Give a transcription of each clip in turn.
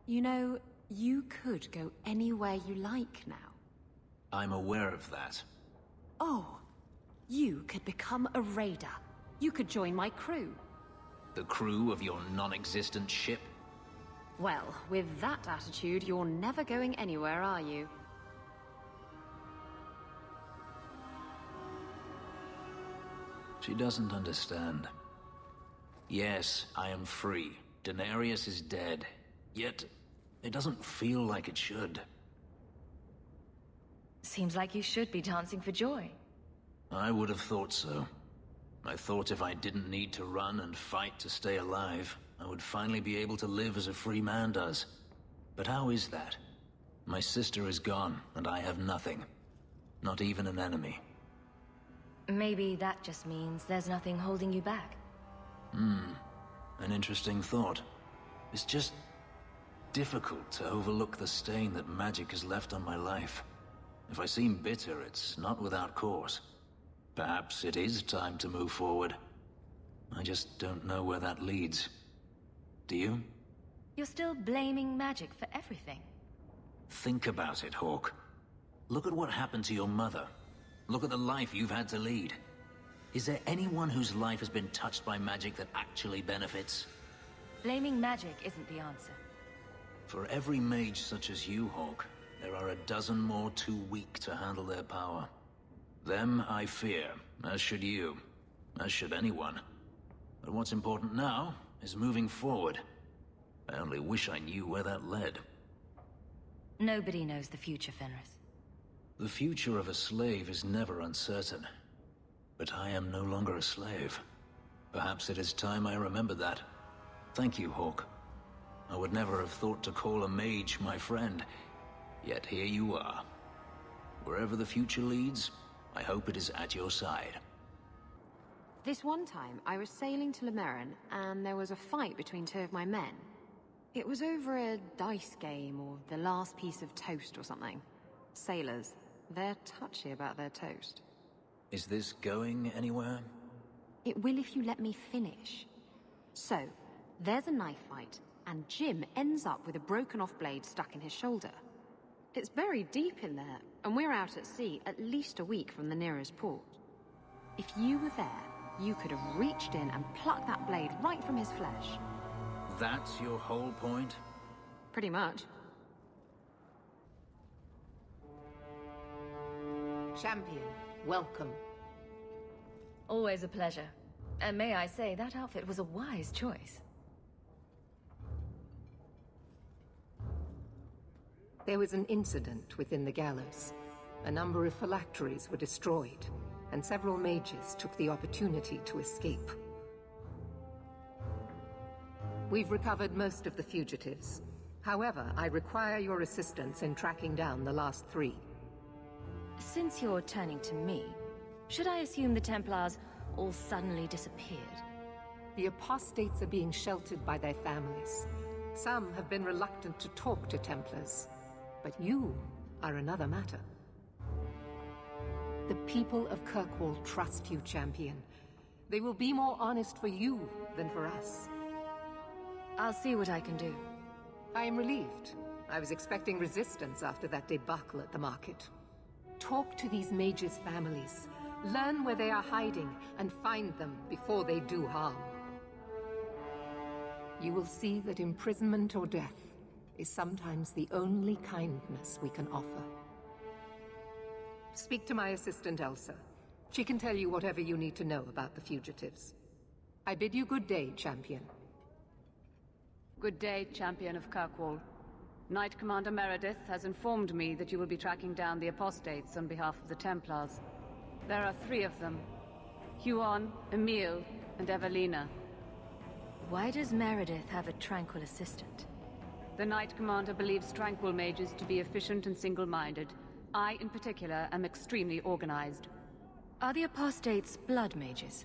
You know, you could go anywhere you like now. I'm aware of that. Oh, you could become a raider. You could join my crew. The crew of your non-existent ship? Well, with that attitude, you're never going anywhere, are you? She doesn't understand. Yes, I am free. Daenerys is dead. Yet, it doesn't feel like it should. Seems like you should be dancing for joy. I would have thought so. I thought if I didn't need to run and fight to stay alive, I would finally be able to live as a free man does. But how is that? My sister is gone, and I have nothing. Not even an enemy. Maybe that just means there's nothing holding you back. An interesting thought. It's just difficult to overlook the stain that magic has left on my life. If I seem bitter, it's not without cause. Perhaps it is time to move forward. I just don't know where that leads. Do you? You're still blaming magic for everything. Think about it, Hawk. Look at what happened to your mother. Look at the life you've had to lead. Is there anyone whose life has been touched by magic that actually benefits? Blaming magic isn't the answer. For every mage such as you, Hawk, there are a dozen more too weak to handle their power. Them I fear, as should you, as should anyone. But what's important now is moving forward. I only wish I knew where that led. Nobody knows the future, Fenris. The future of a slave is never uncertain. But I am no longer a slave. Perhaps it is time I remember that. Thank you, Hawk. I would never have thought to call a mage my friend. Yet here you are. Wherever the future leads, I hope it is at your side. This one time, I was sailing to Lemerin, and there was a fight between two of my men. It was over a dice game, or the last piece of toast or something. Sailors, they're touchy about their toast. Is this going anywhere? It will if you let me finish. So, there's a knife fight, and Jim ends up with a broken-off blade stuck in his shoulder. It's buried deep in there, and we're out at sea at least a week from the nearest port. If you were there, you could have reached in and plucked that blade right from his flesh. That's your whole point? Pretty much. Champion, welcome. Always a pleasure. And may I say, that outfit was a wise choice. There was an incident within the gallows. A number of phylacteries were destroyed, and several mages took the opportunity to escape. We've recovered most of the fugitives. However, I require your assistance in tracking down the last 3. Since you're turning to me, should I assume the Templars all suddenly disappeared? The apostates are being sheltered by their families. Some have been reluctant to talk to Templars, but you are another matter. The people of Kirkwall trust you, Champion. They will be more honest for you than for us. I'll see what I can do. I am relieved. I was expecting resistance after that debacle at the market. Talk to these mages' families. Learn where they are hiding and find them before they do harm. You will see that imprisonment or death is sometimes the only kindness we can offer. Speak to my assistant, Elsa. She can tell you whatever you need to know about the fugitives. I bid you good day, Champion. Good day, Champion of Kirkwall. Knight Commander Meredith has informed me that you will be tracking down the apostates on behalf of the Templars. There are 3 of them. Huon, Emile, and Evelina. Why does Meredith have a tranquil assistant? The Knight Commander believes tranquil mages to be efficient and single-minded. I, in particular, am extremely organized. Are the apostates blood mages?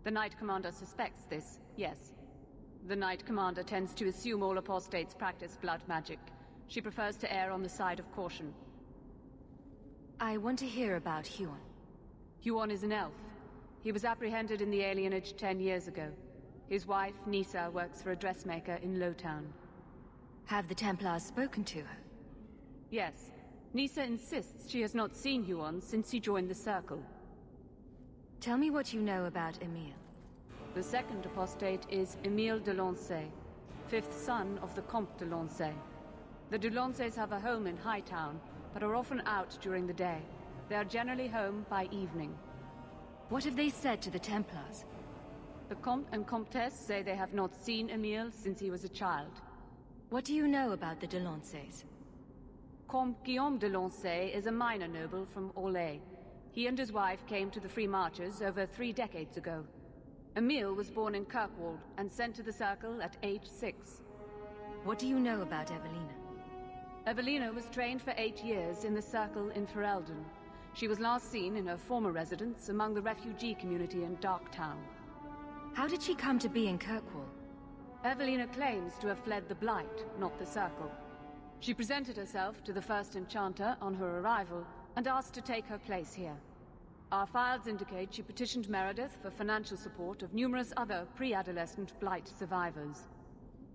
The Knight Commander suspects this, yes. The Knight Commander tends to assume all apostates practice blood magic. She prefers to err on the side of caution. I want to hear about Huon. Huon is an elf. He was apprehended in the alienage 10 years ago. His wife, Nisa, works for a dressmaker in Lowtown. Have the Templars spoken to her? Yes. Nisa insists she has not seen Huon since he joined the Circle. Tell me what you know about Emile. The second apostate is Emile de Lancey, fifth son of the Comte de Lancey. The de Lanceys have a home in Hightown, but are often out during the day. They are generally home by evening. What have they said to the Templars? The Comte and Comtesse say they have not seen Emile since he was a child. What do you know about the de Lanceys? Comte Guillaume de Lancey is a minor noble from Orlais. He and his wife came to the Free Marches over 3 decades ago. Emile was born in Kirkwall and sent to the Circle at age 6. What do you know about Evelina? Evelina was trained for 8 years in the Circle in Ferelden. She was last seen in her former residence among the refugee community in Darktown. How did she come to be in Kirkwall? Evelina claims to have fled the Blight, not the Circle. She presented herself to the first Enchanter on her arrival and asked to take her place here. Our files indicate she petitioned Meredith for financial support of numerous other pre-adolescent Blight survivors.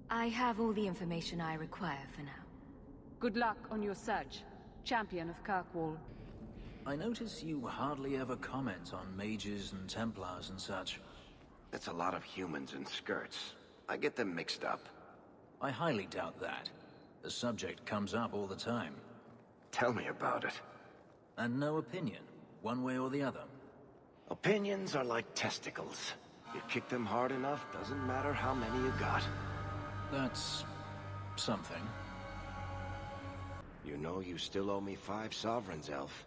I have all the information I require for now. Good luck on your search, Champion of Kirkwall. I notice you hardly ever comment on mages and Templars and such. That's a lot of humans in skirts. I get them mixed up. I highly doubt that. The subject comes up all the time. Tell me about it. And no opinion, one way or the other. Opinions are like testicles. You kick them hard enough, doesn't matter how many you got. That's... something. You know you still owe me 5 sovereigns, Elf.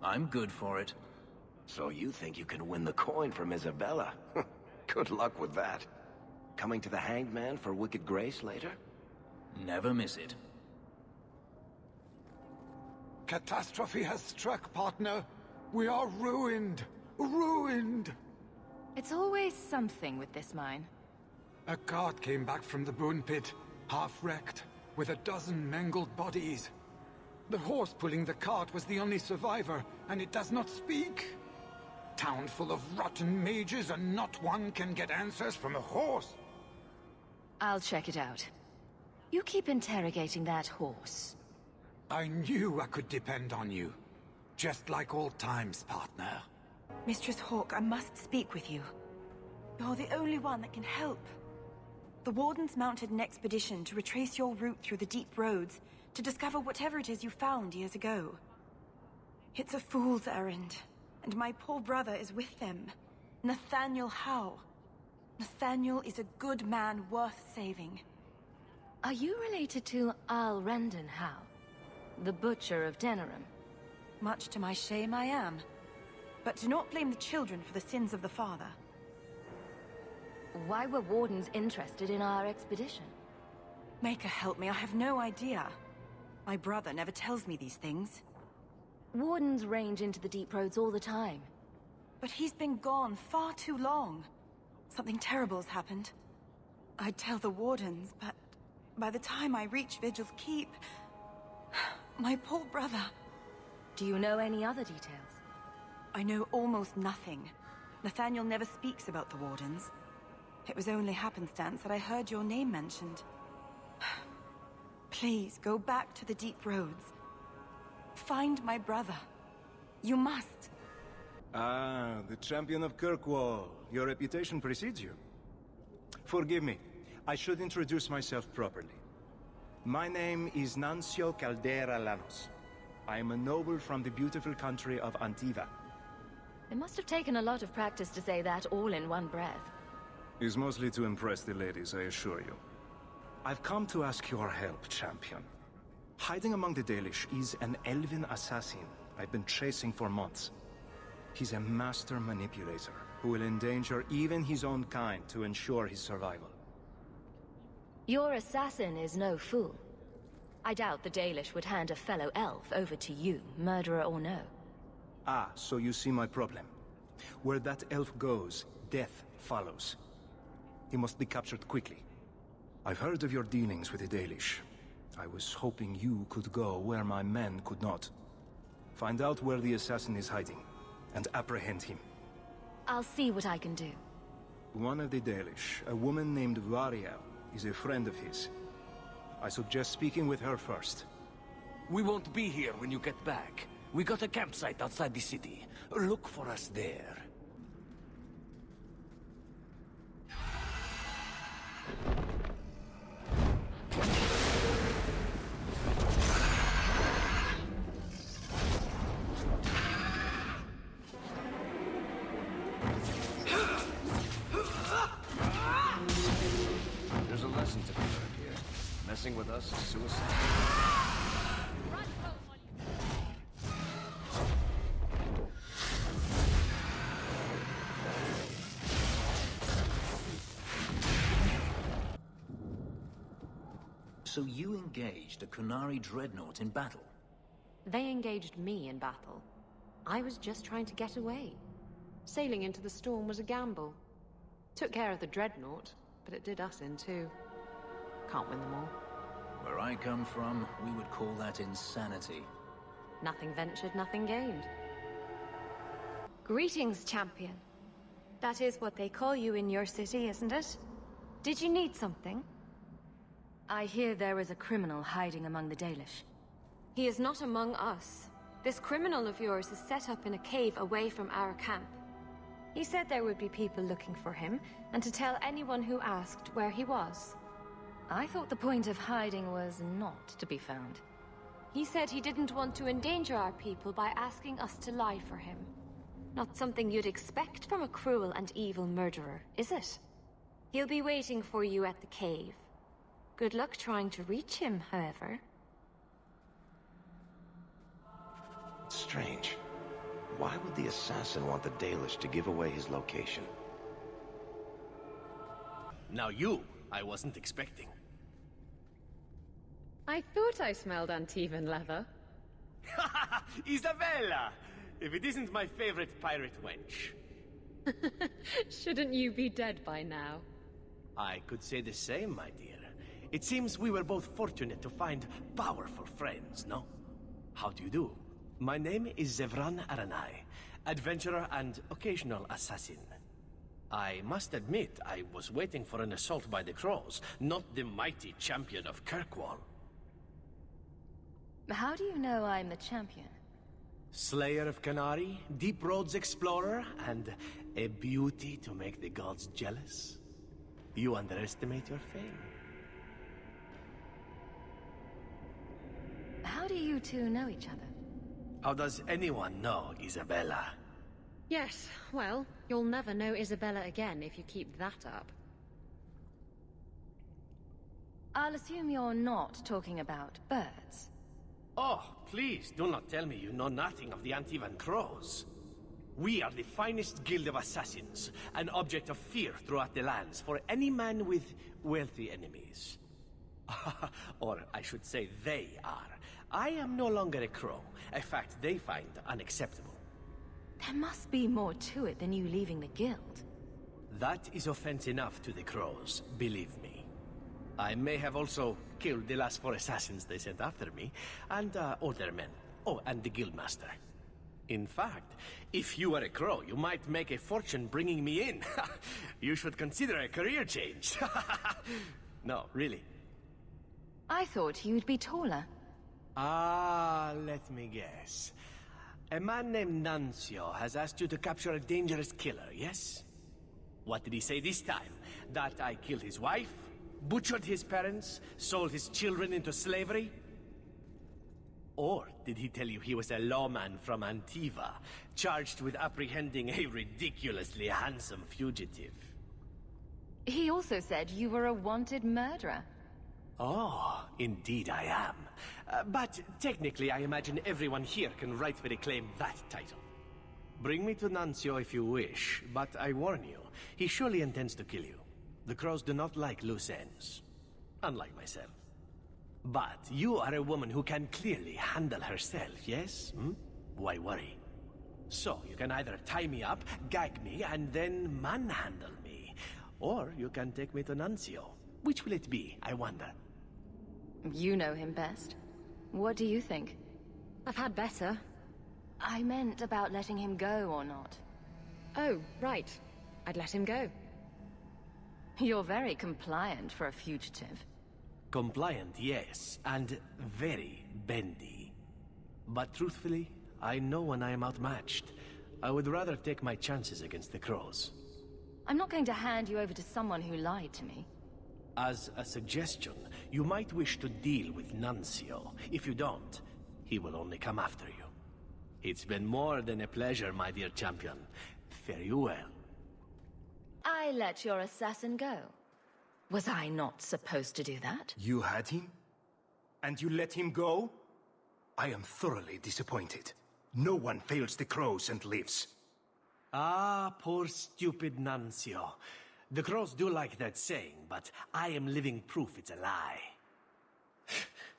I'm good for it. So you think you can win the coin from Isabella? Good luck with that. Coming to the Hanged Man for Wicked Grace later? Never miss it. Catastrophe has struck, partner. We are ruined. Ruined! It's always something with this mine. A cart came back from the Boon Pit, half-wrecked, with a dozen mangled bodies. The horse pulling the cart was the only survivor, and it does not speak. Town full of rotten mages, and not one can get answers from a horse. I'll check it out. You keep interrogating that horse. I knew I could depend on you. Just like old times, partner. Mistress Hawke, I must speak with you. You're the only one that can help. The Wardens mounted an expedition to retrace your route through the deep roads to discover whatever it is you found years ago. It's a fool's errand, and my poor brother is with them. Nathaniel Howe. Nathaniel is a good man worth saving. Are you related to Al Rendon Howe, the Butcher of Denerim? Much to my shame, I am. But do not blame the children for the sins of the father. Why were Wardens interested in our expedition? Maker help me, I have no idea. My brother never tells me these things. Wardens range into the deep roads all the time. But he's been gone far too long. Something terrible's happened. I'd tell the Wardens, but by the time I reach Vigil's Keep... my poor brother... Do you know any other details? I know almost nothing. Nathaniel never speaks about the Wardens. It was only happenstance that I heard your name mentioned. Please, go back to the deep roads. Find my brother. You must. Ah, the champion of Kirkwall. Your reputation precedes you. Forgive me. I should introduce myself properly. My name is Nancio Caldera Lanos. I am a noble from the beautiful country of Antiva. It must have taken a lot of practice to say that all in one breath. It's mostly to impress the ladies, I assure you. I've come to ask your help, champion. Hiding among the Dalish is an elven assassin I've been chasing for months. He's a master manipulator who will endanger even his own kind to ensure his survival. Your assassin is no fool. I doubt the Dalish would hand a fellow elf over to you, murderer or no. Ah, so you see my problem. Where that elf goes, death follows. He must be captured quickly. I've heard of your dealings with the Dalish. I was hoping you could go where my men could not. Find out where the assassin is hiding, and apprehend him. I'll see what I can do. One of the Dalish, a woman named Variel, is a friend of his. I suggest speaking with her first. We won't be here when you get back. We got a campsite outside the city. Look for us there. There's a lesson to be learned here. Messing with us is suicide. So you engaged a Kunari dreadnought in battle? They engaged me in battle. I was just trying to get away. Sailing into the storm was a gamble. Took care of the dreadnought, but it did us in too. Can't win them all. Where I come from, we would call that insanity. Nothing ventured, nothing gained. Greetings, champion. That is what they call you in your city, isn't it? Did you need something? I hear there is a criminal hiding among the Dalish. He is not among us. This criminal of yours is set up in a cave away from our camp. He said there would be people looking for him, and to tell anyone who asked where he was. I thought the point of hiding was not to be found. He said he didn't want to endanger our people by asking us to lie for him. Not something you'd expect from a cruel and evil murderer, is it? He'll be waiting for you at the cave. Good luck trying to reach him, however. Strange. Why would the assassin want the Dalish to give away his location? Now you, I wasn't expecting. I thought I smelled Antivan leather. Isabella! If it isn't my favorite pirate wench. Shouldn't you be dead by now? I could say the same, my dear. It seems we were both fortunate to find powerful friends, no? How do you do? My name is Zevran Aranai, adventurer and occasional assassin. I must admit, I was waiting for an assault by the Crows, not the mighty champion of Kirkwall. How do you know I'm the champion? Slayer of Canary, Deep Roads explorer, and a beauty to make the gods jealous? You underestimate your fame. How do you two know each other? How does anyone know Isabella? Yes, well, you'll never know Isabella again if you keep that up. I'll assume you're not talking about birds. Oh, please do not tell me you know nothing of the Antivan Crows. We are the finest guild of assassins, an object of fear throughout the lands for any man with wealthy enemies. Or I should say they are. I am no longer a crow, a fact they find unacceptable. There must be more to it than you leaving the guild. That is offense enough to the crows, believe me. I may have also killed the last 4 assassins they sent after me, and older men. Oh, and the guildmaster. In fact, if you were a crow, you might make a fortune bringing me in. You should consider a career change. No, really. I thought you'd be taller. Ah, let me guess. A man named Nuncio has asked you to capture a dangerous killer, yes? What did he say this time? That I killed his wife? Butchered his parents? Sold his children into slavery? Or did he tell you he was a lawman from Antiva, charged with apprehending a ridiculously handsome fugitive? He also said you were a wanted murderer. Oh, indeed I am. But technically I imagine everyone here can rightfully claim that title. Bring me to Nuncio if you wish, but I warn you, he surely intends to kill you. The crows do not like loose ends, unlike myself. But you are a woman who can clearly handle herself, yes? Hmm? Why worry? So, you can either tie me up, gag me, and then manhandle me. Or you can take me to Nuncio. Which will it be, I wonder? You know him best. What do you think? I've had better. I meant about letting him go or not. Oh, right. I'd let him go. You're very compliant for a fugitive. Compliant, yes, and very bendy. But truthfully, I know when I am outmatched. I would rather take my chances against the crows. I'm not going to hand you over to someone who lied to me. As a suggestion, you might wish to deal with Nuncio. If you don't, he will only come after you. It's been more than a pleasure, my dear champion. Fare you well. I let your assassin go. Was I not supposed to do that? You had him? And you let him go? I am thoroughly disappointed. No one fails the crows and lives. Ah, poor stupid Nuncio. The crows do like that saying, but I am living proof it's a lie.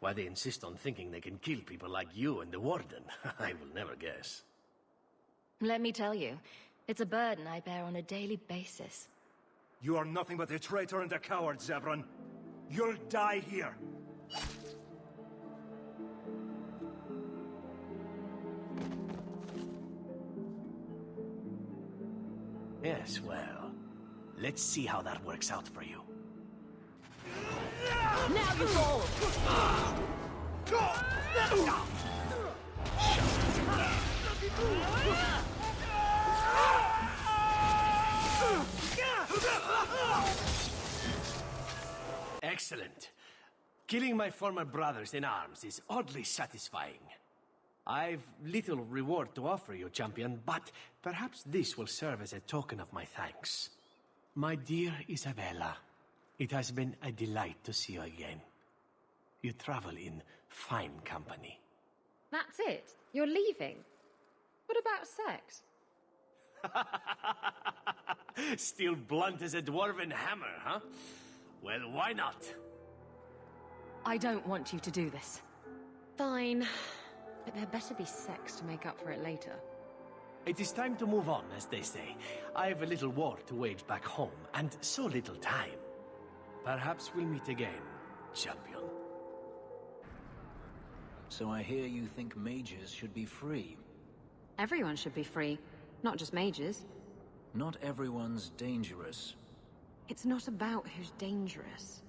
Why they insist on thinking they can kill people like you and the Warden, I will never guess. Let me tell you, it's a burden I bear on a daily basis. You are nothing but a traitor and a coward, Zevran. You'll die here. Yes, well, let's see how that works out for you. Now you fall! Excellent. Killing my former brothers in arms is oddly satisfying. I've little reward to offer you, champion, but perhaps this will serve as a token of my thanks. My dear Isabella, it has been a delight to see you again. You travel in fine company. That's it? You're leaving? What about sex? Still blunt as a dwarven hammer, huh? Well, why not? I don't want you to do this. Fine. But there better be sex to make up for it later. It is time to move on, as they say. I have a little war to wage back home, and so little time. Perhaps we'll meet again, champion. So I hear you think mages should be free. Everyone should be free, not just mages. Not everyone's dangerous. It's not about who's dangerous.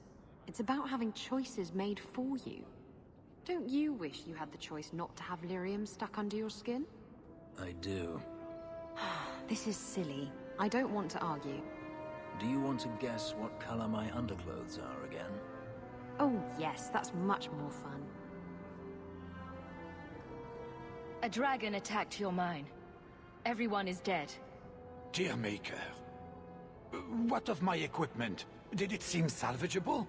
It's about having choices made for you. Don't you wish you had the choice not to have lyrium stuck under your skin? I do. This is silly. I don't want to argue. Do you want to guess what color my underclothes are again? Oh yes, that's much more fun. A dragon attacked your mine. Everyone is dead. Dear Maker, what of my equipment? Did it seem salvageable?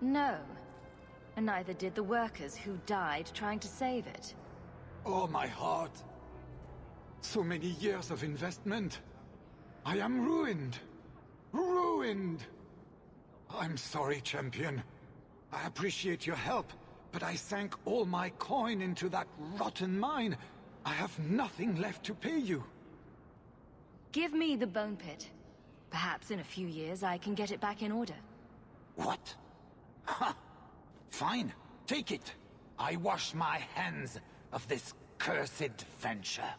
No. And neither did the workers who died trying to save it. Oh, my heart. So many years of investment. I am ruined. Ruined! I'm sorry, champion. I appreciate your help, but I sank all my coin into that rotten mine. I have nothing left to pay you. Give me the bone pit. Perhaps in a few years I can get it back in order. What? Ha! Fine, take it. I wash my hands of this cursed venture.